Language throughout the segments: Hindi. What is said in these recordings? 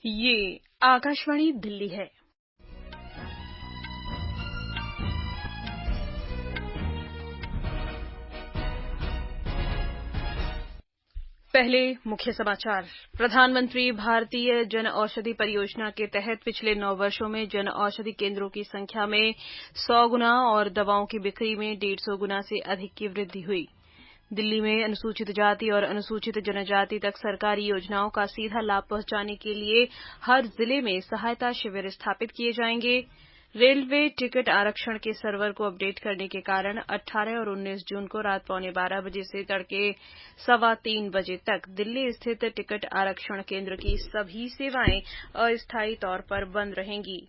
ये आकाशवाणी दिल्ली है। पहले मुख्य समाचार। प्रधानमंत्री भारतीय जन औषधि परियोजना के तहत पिछले 9 वर्षों में जन औषधि केंद्रों की संख्या में 100 गुना और दवाओं की बिक्री में 150 गुना से अधिक की वृद्धि हुई। दिल्ली में अनुसूचित जाति और अनुसूचित जनजाति तक सरकारी योजनाओं का सीधा लाभ पहुंचाने के लिए हर जिले में सहायता शिविर स्थापित किए जाएंगे। रेलवे टिकट आरक्षण के सर्वर को अपडेट करने के कारण 18 और 19 जून को रात 12:15 बजे से तड़के 3:15 बजे तक दिल्ली स्थित टिकट आरक्षण केंद्र की सभी सेवाएं अस्थायी तौर पर बंद रहेंगी।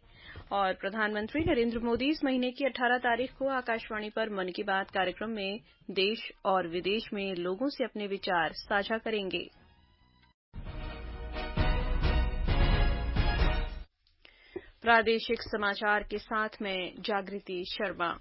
और प्रधानमंत्री नरेंद्र मोदी इस महीने की 18 तारीख को आकाशवाणी पर मन की बात कार्यक्रम में देश और विदेश में लोगों से अपने विचार साझा करेंगे। प्रादेशिक समाचार के साथ मैं जागृति शर्मा।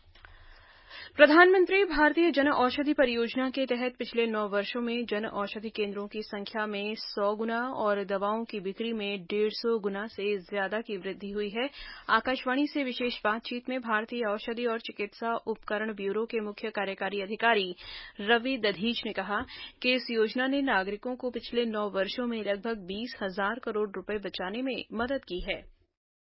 प्रधानमंत्री भारतीय जन औषधि परियोजना के तहत पिछले 9 वर्षों में जन औषधि केंद्रों की संख्या में 100 गुना और दवाओं की बिक्री में 150 गुना से ज्यादा की वृद्धि हुई है। आकाशवाणी से विशेष बातचीत में भारतीय औषधि और चिकित्सा उपकरण ब्यूरो के मुख्य कार्यकारी अधिकारी रवि दधीच ने कहा कि इस योजना ने नागरिकों को पिछले 9 वर्षों में लगभग 20,000 करोड़ रुपए बचाने में मदद की है।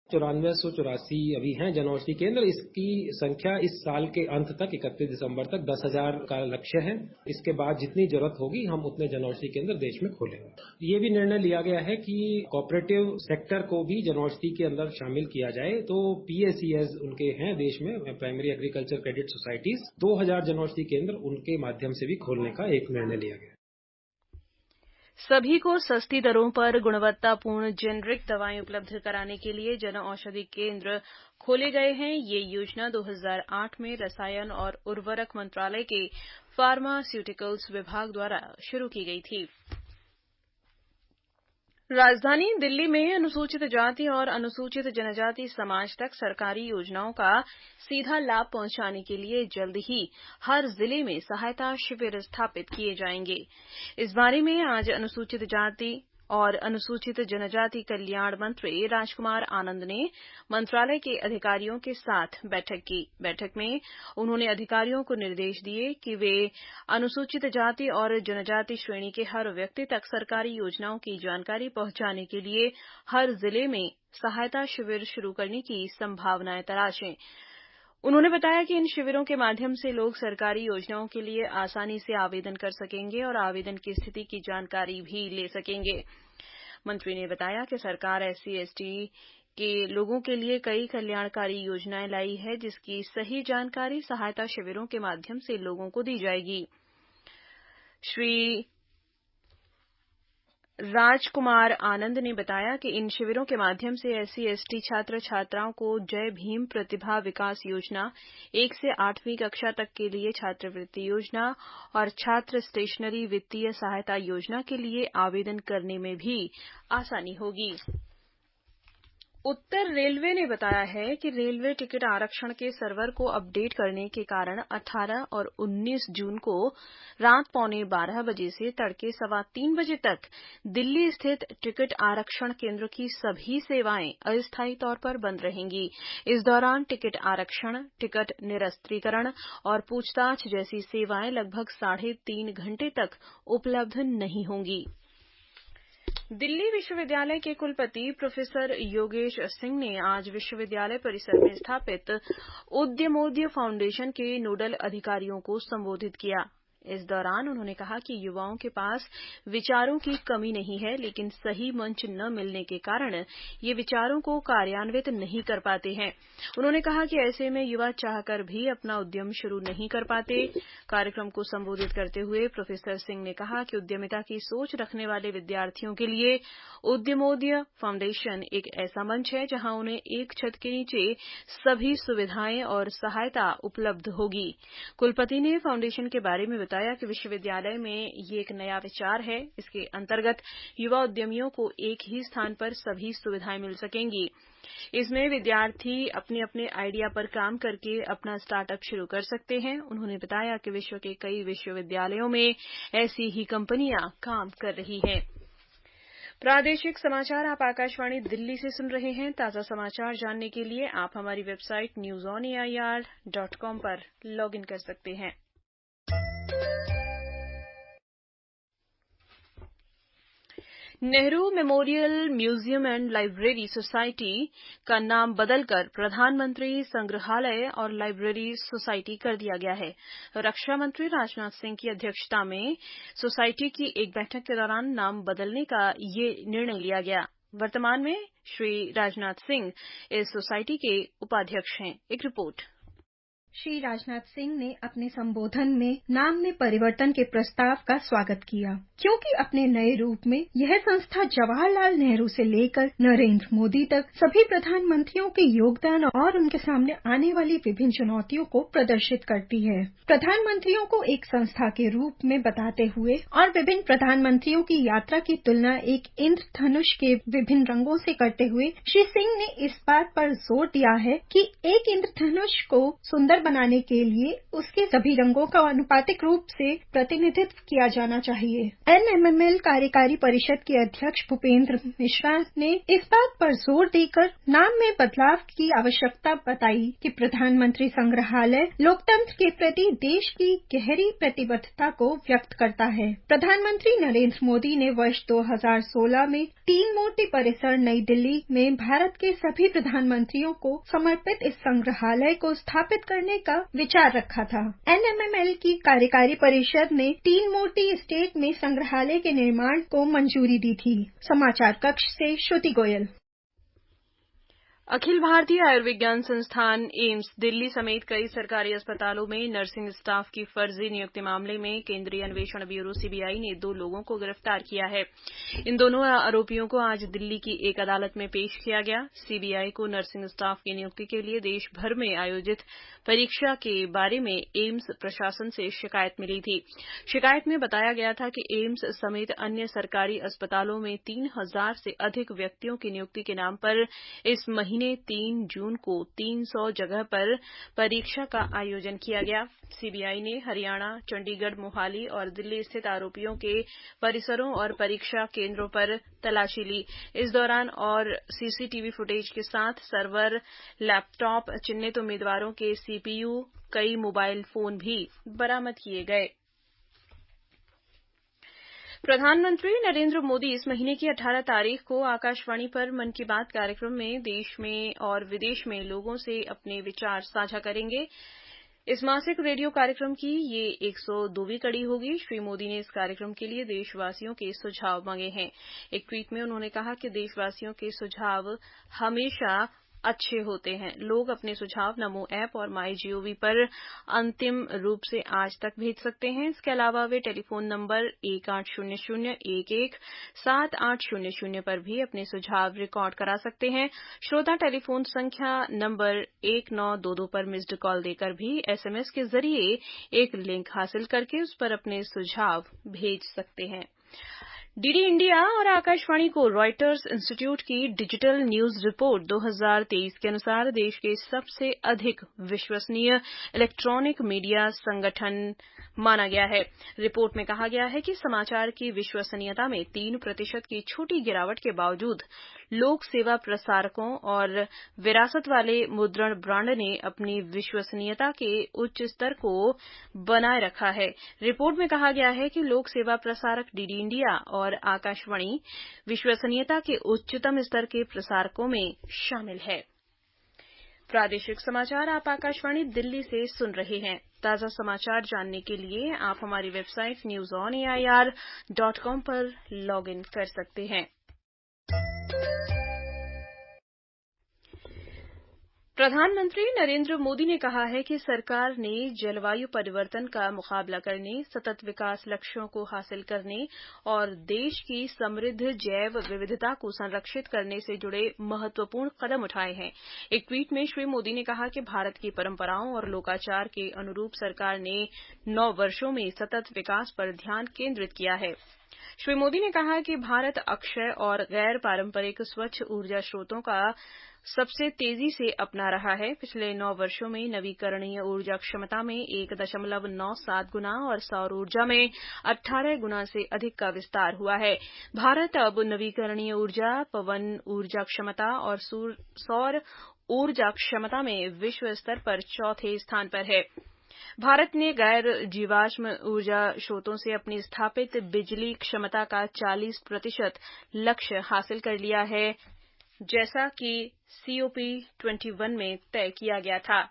9484 अभी हैं जन औषधि केंद्र। इसकी संख्या इस साल के अंत तक 31 दिसंबर तक 10,000 का लक्ष्य है। इसके बाद जितनी जरूरत होगी हम उतने जन औषधि केंद्र देश में खोलेंगे। ये भी निर्णय लिया गया है कि कोऑपरेटिव सेक्टर को भी जन औषधि के अंदर शामिल किया जाए। तो PACS उनके हैं देश में, primary agriculture credit societies, 2000 Jan Aushadhi केंद्र उनके माध्यम से भी खोलने का एक निर्णय लिया गया। सभी को सस्ती दरों पर गुणवत्तापूर्ण जेनरिक दवाएं उपलब्ध कराने के लिए जन औषधि केंद्र खोले गए हैं। ये योजना 2008 में रसायन और उर्वरक मंत्रालय के फार्मास्यूटिकल्स विभाग द्वारा शुरू की गई थी। राजधानी दिल्ली में अनुसूचित जाति और अनुसूचित जनजाति समाज तक सरकारी योजनाओं का सीधा लाभ पहुंचाने के लिए जल्द ही हर जिले में सहायता शिविर स्थापित किए जाएंगे। इस बारे में आज अनुसूचित जाति और अनुसूचित जनजाति कल्याण मंत्री राजकुमार आनंद ने मंत्रालय के अधिकारियों के साथ बैठक की। बैठक में उन्होंने अधिकारियों को निर्देश दिए कि वे अनुसूचित जाति और जनजाति श्रेणी के हर व्यक्ति तक सरकारी योजनाओं की जानकारी पहुंचाने के लिए हर जिले में सहायता शिविर शुरू करने की संभावनाएं तलाशें। उन्होंने बताया कि इन शिविरों के माध्यम से लोग सरकारी योजनाओं के लिए आसानी से आवेदन कर सकेंगे और आवेदन की स्थिति की जानकारी भी ले सकेंगे। मंत्री ने बताया कि सरकार SC/ST के लोगों के लिए कई कल्याणकारी योजनाएं लाई है, जिसकी सही जानकारी सहायता शिविरों के माध्यम से लोगों को दी जाएगी। श्री राजकुमार आनंद ने बताया कि इन शिविरों के माध्यम से SC/ST छात्र छात्राओं को जय भीम प्रतिभा विकास योजना, 1 से 8वीं कक्षा तक के लिए छात्रवृत्ति योजना और छात्र स्टेशनरी वित्तीय सहायता योजना के लिए आवेदन करने में भी आसानी होगी। उत्तर रेलवे ने बताया है कि रेलवे टिकट आरक्षण के सर्वर को अपडेट करने के कारण 18 और 19 जून को रात 12:15 बजे से तड़के 3:15 बजे तक दिल्ली स्थित टिकट आरक्षण केंद्र की सभी सेवाएं अस्थायी तौर पर बंद रहेंगी। इस दौरान टिकट आरक्षण, टिकट निरस्तीकरण और पूछताछ जैसी सेवाएं लगभग 3.5 घंटे तक उपलब्ध नहीं होंगी। दिल्ली विश्वविद्यालय के कुलपति प्रोफेसर योगेश सिंह ने आज विश्वविद्यालय परिसर में स्थापित उद्यमोदय फाउंडेशन के नोडल अधिकारियों को संबोधित किया। इस दौरान उन्होंने कहा कि युवाओं के पास विचारों की कमी नहीं है, लेकिन सही मंच न मिलने के कारण ये विचारों को कार्यान्वित नहीं कर पाते हैं। उन्होंने कहा कि ऐसे में युवा चाहकर भी अपना उद्यम शुरू नहीं कर पाते। कार्यक्रम को संबोधित करते हुए प्रोफेसर सिंह ने कहा कि उद्यमिता की सोच रखने वाले विद्यार्थियों के लिए उद्यमोदय फाउंडेशन एक ऐसा मंच है जहां उन्हें एक छत के नीचे सभी सुविधाएं और सहायता उपलब्ध होगी। कुलपति ने फाउंडेशन के बारे में बताया कि विश्वविद्यालय में ये एक नया विचार है। इसके अंतर्गत युवा उद्यमियों को एक ही स्थान पर सभी सुविधाएं मिल सकेंगी। इसमें विद्यार्थी अपने अपने आइडिया पर काम करके अपना स्टार्टअप शुरू कर सकते हैं। उन्होंने बताया कि विश्व के कई विश्वविद्यालयों में ऐसी ही कंपनियां काम कर रही हैं। प्रादेशिक समाचार आप आकाशवाणी दिल्ली से सुन रहे हैं। ताज़ा समाचार जानने के लिए आप हमारी वेबसाइट newsonair.com पर लॉगिन कर सकते हैं। Nehru memorial museum and library society का नाम बदलकर प्रधानमंत्री संग्रहालय और लाइब्रेरी सोसाइटी कर दिया गया है। रक्षा मंत्री राजनाथ सिंह की अध्यक्षता में सोसाइटी की एक बैठक के दौरान नाम बदलने का ये निर्णय लिया गया। वर्तमान में श्री राजनाथ सिंह इस सोसाइटी के उपाध्यक्ष हैं। एक रिपोर्ट। श्री राजनाथ सिंह ने अपने संबोधन में नाम में परिवर्तन के प्रस्ताव का स्वागत किया, क्योंकि अपने नए रूप में यह संस्था जवाहरलाल नेहरू से लेकर नरेंद्र मोदी तक सभी प्रधानमंत्रियों के योगदान और उनके सामने आने वाली विभिन्न चुनौतियों को प्रदर्शित करती है। प्रधानमंत्रियों को एक संस्था के रूप में बताते हुए और विभिन्न प्रधानमंत्रियों की यात्रा की तुलना एक इंद्रधनुष के विभिन्न रंगों से करते हुए श्री सिंह ने इस बात पर जोर दिया है कि एक इंद्रधनुष को सुंदर बनाने के लिए उसके सभी रंगों का अनुपातिक रूप से प्रतिनिधित्व किया जाना चाहिए। एनएमएमएल कार्यकारी परिषद के अध्यक्ष भूपेंद्र मिश्रा ने इस बात पर जोर देकर नाम में बदलाव की आवश्यकता बताई कि प्रधानमंत्री संग्रहालय लोकतंत्र के प्रति देश की गहरी प्रतिबद्धता को व्यक्त करता है। प्रधानमंत्री नरेंद्र मोदी ने वर्ष 2016 में 3 मूर्ति परिसर नई दिल्ली में भारत के सभी प्रधानमंत्रियों को समर्पित इस संग्रहालय को स्थापित करने का विचार रखा था। एनएमएमएल की कार्यकारी परिषद ने 3 मूर्ति स्टेट में संग्रहालय के निर्माण को मंजूरी दी थी। समाचार कक्ष से श्रुति गोयल। अखिल भारतीय आयुर्विज्ञान संस्थान एम्स दिल्ली समेत कई सरकारी अस्पतालों में नर्सिंग स्टाफ की फर्जी नियुक्ति मामले में केंद्रीय अन्वेषण ब्यूरो सीबीआई ने 2 लोगों को गिरफ्तार किया है। इन दोनों आरोपियों को आज दिल्ली की एक अदालत में पेश किया गया। सीबीआई को नर्सिंग स्टाफ की नियुक्ति के लिए देश भर में आयोजित परीक्षा के बारे में एम्स प्रशासन से शिकायत मिली थी। शिकायत में बताया गया था कि एम्स समेत अन्य सरकारी अस्पतालों में 3000 से अधिक व्यक्तियों की नियुक्ति के नाम पर इस महीने 3 जून को 300 जगह पर परीक्षा का आयोजन किया गया। सीबीआई ने हरियाणा, चंडीगढ़, मोहाली और दिल्ली स्थित आरोपियों के परिसरों और परीक्षा केंद्रों पर तलाशी ली। इस दौरान और सीसीटीवी फुटेज के साथ सर्वर, लैपटॉप, चिन्हित उम्मीदवारों के सीपीयू, कई मोबाइल फोन भी बरामद किए गए। प्रधानमंत्री नरेंद्र मोदी इस महीने की 18 तारीख को आकाशवाणी पर मन की बात कार्यक्रम में देश में और विदेश में लोगों से अपने विचार साझा करेंगे। इस मासिक रेडियो कार्यक्रम की ये 102वीं कड़ी होगी। श्री मोदी ने इस कार्यक्रम के लिए देशवासियों के सुझाव मांगे हैं। एक ट्वीट में उन्होंने कहा कि देशवासियों के सुझाव हमेशा अच्छे होते हैं। लोग अपने सुझाव नमो ऐप और माई जीओवी पर अंतिम रूप से आज तक भेज सकते हैं। इसके अलावा वे टेलीफोन नंबर 1800117800 पर भी अपने सुझाव रिकॉर्ड करा सकते हैं। श्रोता टेलीफोन संख्या नंबर 1922 पर मिस्ड कॉल देकर भी एसएमएस के जरिए एक लिंक हासिल करके उस पर अपने सुझाव भेज सकते हैं। डीडी इंडिया और आकाशवाणी को रॉयटर्स इंस्टीट्यूट की डिजिटल न्यूज रिपोर्ट 2023 के अनुसार देश के सबसे अधिक विश्वसनीय इलेक्ट्रॉनिक मीडिया संगठन माना गया है। रिपोर्ट में कहा गया है कि समाचार की विश्वसनीयता में 3% की छोटी गिरावट के बावजूद लोक सेवा प्रसारकों और विरासत वाले मुद्रण ब्रांड ने अपनी विश्वसनीयता के उच्च स्तर को बनाए रखा है। रिपोर्ट में कहा गया है कि लोक सेवा प्रसारक डीडी इंडिया और आकाशवाणी विश्वसनीयता के उच्चतम स्तर के प्रसारकों में शामिल है। प्रादेशिक समाचार आप आकाशवाणी दिल्ली से सुन रहे हैं। ताज़ा समाचार जानने के लिए आप हमारी वेबसाइट newsonair.com पर लॉगिन कर सकते हैं। प्रधानमंत्री नरेंद्र मोदी ने कहा है कि सरकार ने जलवायु परिवर्तन का मुकाबला करने, सतत विकास लक्ष्यों को हासिल करने और देश की समृद्ध जैव विविधता को संरक्षित करने से जुड़े महत्वपूर्ण कदम उठाए हैं। एक ट्वीट में श्री मोदी ने कहा कि भारत की परंपराओं और लोकाचार के अनुरूप सरकार ने 9 वर्षों में सतत विकास पर ध्यान केंद्रित किया है। श्री मोदी ने कहा कि भारत अक्षय और गैर पारंपरिक स्वच्छ ऊर्जा स्रोतों का सबसे तेजी से अपना रहा है। पिछले 9 वर्षों में नवीकरणीय ऊर्जा क्षमता में 1.97 गुना और सौर ऊर्जा में 18 गुना से अधिक का विस्तार हुआ है। भारत अब नवीकरणीय ऊर्जा, पवन ऊर्जा क्षमता और सौर ऊर्जा क्षमता में विश्व स्तर पर चौथे स्थान पर है। भारत ने गैर जीवाश्म ऊर्जा स्रोतों से अपनी स्थापित बिजली क्षमता का 40% लक्ष्य हासिल कर लिया है, जैसा कि COP21 में तय किया गया था।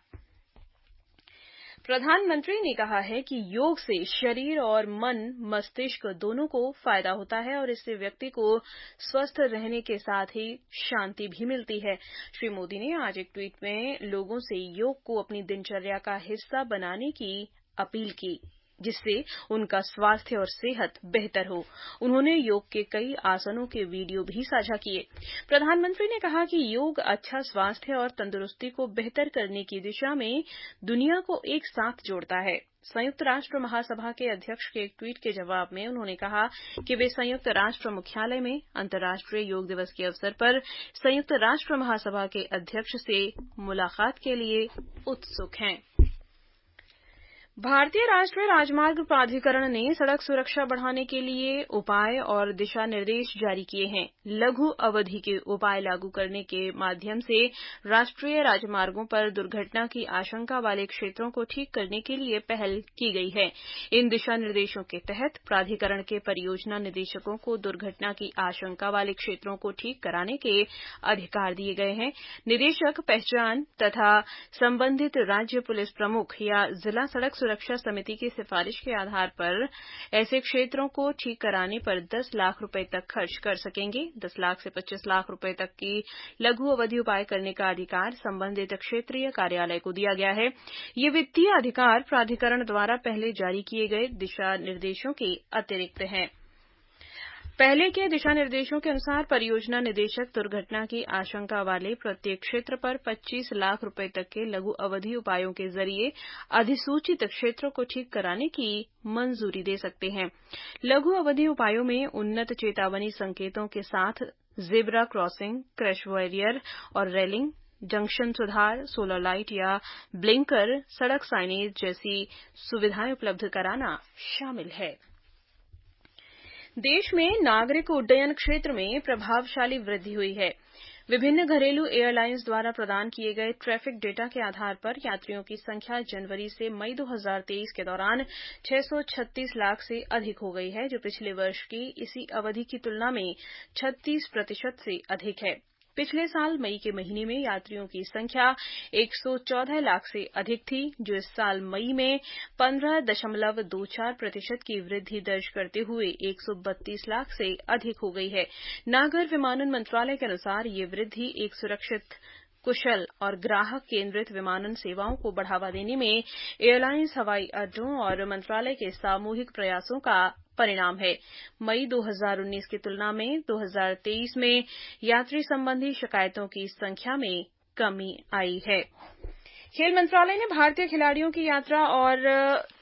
प्रधानमंत्री ने कहा है कि योग से शरीर और मन, मस्तिष्क दोनों को फायदा होता है और इससे व्यक्ति को स्वस्थ रहने के साथ ही शांति भी मिलती है। श्री मोदी ने आज एक ट्वीट में लोगों से योग को अपनी दिनचर्या का हिस्सा बनाने की अपील की, जिससे उनका स्वास्थ्य और सेहत बेहतर हो। उन्होंने योग के कई आसनों के वीडियो भी साझा किए। प्रधानमंत्री ने कहा कि योग अच्छा स्वास्थ्य और तंदुरुस्ती को बेहतर करने की दिशा में दुनिया को एक साथ जोड़ता है। संयुक्त राष्ट्र महासभा के अध्यक्ष के एक ट्वीट के जवाब में उन्होंने कहा कि वे संयुक्त राष्ट्र मुख्यालय में अंतर्राष्ट्रीय योग दिवस के अवसर पर संयुक्त राष्ट्र महासभा के अध्यक्ष से मुलाकात के लिए उत्सुक हैं। भारतीय राष्ट्रीय राजमार्ग प्राधिकरण ने सड़क सुरक्षा बढ़ाने के लिए उपाय और दिशा निर्देश जारी किए हैं। लघु अवधि के उपाय लागू करने के माध्यम से राष्ट्रीय राजमार्गों पर दुर्घटना की आशंका वाले क्षेत्रों को ठीक करने के लिए पहल की गई है। इन दिशा निर्देशों के तहत प्राधिकरण के परियोजना निदेशकों को दुर्घटना की आशंका वाले क्षेत्रों को ठीक कराने के अधिकार दिए गए हैं। निदेशक पहचान तथा संबंधित राज्य पुलिस प्रमुख या जिला सड़क सुरक्षा समिति की सिफारिश के आधार पर ऐसे क्षेत्रों को ठीक कराने पर 10 लाख रुपए तक खर्च कर सकेंगे। 10 लाख से 25 लाख रुपए तक की लघु अवधि उपाय करने का अधिकार संबंधित क्षेत्रीय कार्यालय को दिया गया है। ये वित्तीय अधिकार प्राधिकरण द्वारा पहले जारी किए गए दिशा निर्देशों के अतिरिक्त हैं। पहले के दिशा निर्देशों के अनुसार परियोजना निदेशक दुर्घटना की आशंका वाले प्रत्येक क्षेत्र पर 25 लाख रुपए तक के लघु अवधि उपायों के जरिए अधिसूचित क्षेत्रों को ठीक कराने की मंजूरी दे सकते हैं। लघु अवधि उपायों में उन्नत चेतावनी संकेतों के साथ जेब्रा क्रॉसिंग, क्रैश बैरियर और रेलिंग, जंक्शन सुधार, सोलर लाइट या ब्लिंकर, सड़क साइनेज जैसी सुविधाएं उपलब्ध कराना शामिल है। देश में नागरिक उड्डयन क्षेत्र में प्रभावशाली वृद्धि हुई है। विभिन्न घरेलू एयरलाइंस द्वारा प्रदान किए गए ट्रैफिक डेटा के आधार पर यात्रियों की संख्या जनवरी से मई 2023 के दौरान 636 लाख से अधिक हो गई है, जो पिछले वर्ष की इसी अवधि की तुलना में 36% से अधिक है। पिछले साल मई के महीने में यात्रियों की संख्या 114 लाख से अधिक थी, जो इस साल मई में 15.24% की वृद्धि दर्ज करते हुए 132 लाख से अधिक हो गई है। नागर विमानन मंत्रालय के अनुसार ये वृद्धि एक सुरक्षित, कुशल और ग्राहक केंद्रित विमानन सेवाओं को बढ़ावा देने में एयरलाइंस, हवाई अड्डों और मंत्रालय के सामूहिक प्रयासों का परिणाम है। मई 2019 की तुलना में 2023 में यात्री संबंधी शिकायतों की संख्या में कमी आई है। खेल मंत्रालय ने भारतीय खिलाड़ियों की यात्रा और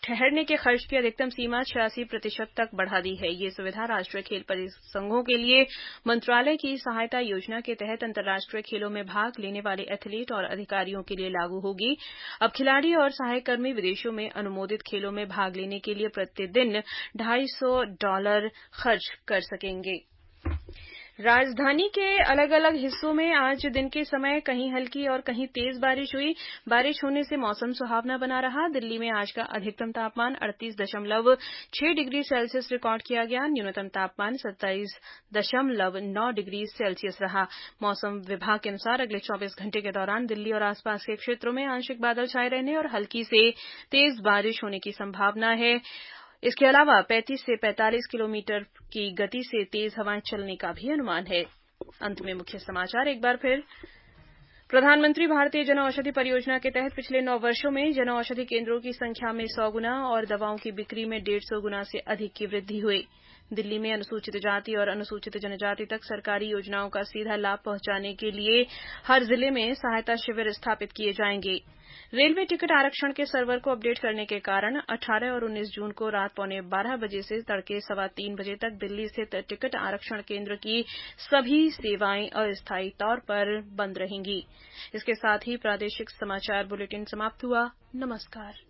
ठहरने के खर्च की अधिकतम सीमा 86% तक बढ़ा दी है। ये सुविधा राष्ट्रीय खेल परिसंघों के लिए मंत्रालय की सहायता योजना के तहत अंतर्राष्ट्रीय खेलों में भाग लेने वाले एथलीट और अधिकारियों के लिए लागू होगी। अब खिलाड़ी और सहायक कर्मी विदेशों में अनुमोदित खेलों में भाग लेने के लिए प्रतिदिन $250 खर्च कर सकेंगे। राजधानी के अलग अलग हिस्सों में आज दिन के समय कहीं हल्की और कहीं तेज बारिश हुई। बारिश होने से मौसम सुहावना बना रहा। दिल्ली में आज का अधिकतम तापमान 38.6 डिग्री सेल्सियस रिकॉर्ड किया गया। न्यूनतम तापमान 27.9 डिग्री सेल्सियस रहा। मौसम विभाग के अनुसार अगले 24 घंटे के दौरान दिल्ली और आसपास के क्षेत्रों में आंशिक बादल छाए रहने और हल्की से तेज बारिश होने की संभावना है। इसके अलावा 35 से 45 किलोमीटर की गति से तेज हवाएं चलने का भी अनुमान है। अंत में मुख्य समाचार एक बार फिर। प्रधानमंत्री भारतीय जन औषधि परियोजना के तहत पिछले 9 वर्षों में जन औषधि केंद्रों की संख्या में 100 गुना और दवाओं की बिक्री में 150 गुना से अधिक की वृद्धि हुई। दिल्ली में अनुसूचित जाति और अनुसूचित जनजाति तक सरकारी योजनाओं का सीधा लाभ पहुंचाने के लिए हर जिले में सहायता शिविर स्थापित किए जाएंगे। रेलवे टिकट आरक्षण के सर्वर को अपडेट करने के कारण 18 और 19 जून को रात 12:15 बजे से तड़के 3:15 बजे तक दिल्ली स्थित टिकट आरक्षण केंद्र की सभी सेवाएं अस्थायी तौर पर बंद रहेंगी। इसके साथ ही प्रादेशिक समाचार बुलेटिन समाप्त हुआ। नमस्कार।